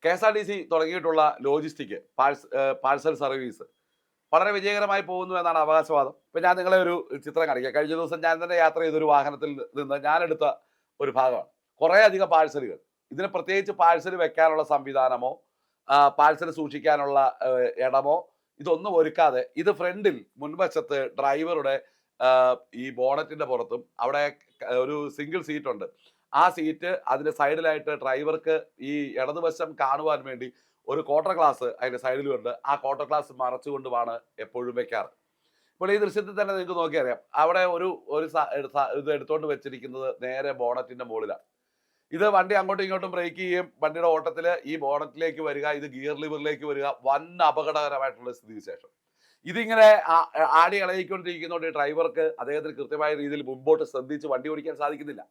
KSRTC തുടങ്ങിയിട്ടുള്ള logistic parcel service വളരെ വിജയകരമായി പോകുന്നു എന്നാണ് അവകാശവാദം. ഇപ്പം ഞാൻ നിങ്ങളെ ഒരു ചിത്രം കാണിക്കാം. കഴിഞ്ഞ ദിവസം ഞാൻ തന്നെ യാത്ര ചെയ്തൊരു വാഹനത്തിൽ നിന്ന് ഞാനെടുത്ത ഒരു ഭാഗമാണ്. കുറേ അധികം പാഴ്സലുകൾ. ഇതിന് പ്രത്യേകിച്ച് പാഴ്സൽ വെക്കാനുള്ള സംവിധാനമോ പാഴ്സൽ സൂക്ഷിക്കാനുള്ള ഇടമോ ഇതൊന്നും ഒരുക്കാതെ ഇത് ഫ്രണ്ടിൽ മുൻവശത്ത് ഡ്രൈവറുടെ ഈ ബോണറ്റിന്റെ പുറത്തും അവിടെ ഒരു സിംഗിൾ സീറ്റ് ഉണ്ട്. ആ സീറ്റ് അതിന്റെ സൈഡിലായിട്ട് ഡ്രൈവർക്ക് ഈ ഇടതുവശം കാണുവാൻ വേണ്ടി ഒരു ക്വാർട്ടർ ഗ്ലാസ് അതിന്റെ സൈഡിലുണ്ട്. ആ ക്വാർട്ടർ ഗ്ലാസ് മറച്ചുകൊണ്ടുമാണ് എപ്പോഴും വെക്കാറ്. ഇപ്പോൾ ഈ ദൃശ്യത്തിൽ തന്നെ നിങ്ങൾക്ക് നോക്കിയറിയാം. അവിടെ ഒരു ഒരു ഇത് എടുത്തോണ്ട് വെച്ചിരിക്കുന്നത് നേരെ ബോണറ്റിന്റെ മുകളിലാണ്. ഇത് വണ്ടി അങ്ങോട്ടും ഇങ്ങോട്ടും ബ്രേക്ക് ചെയ്യും. വണ്ടിയുടെ ഓട്ടത്തിൽ ഈ ബോണറ്റിലേക്ക് വരിക, ഇത് ഗിയർ ലിവറിലേക്ക് വരിക, വൻ അപകടകരമായിട്ടുള്ള സ്ഥിതിവിശേഷം. ഇതിങ്ങനെ ആടി ഇളകിക്കൊണ്ടിരിക്കുന്നതുകൊണ്ട് ഡ്രൈവർക്ക് അദ്ദേഹത്തിന് കൃത്യമായ രീതിയിൽ മുമ്പോട്ട് ശ്രദ്ധിച്ച് വണ്ടി ഓടിക്കാൻ സാധിക്കുന്നില്ല.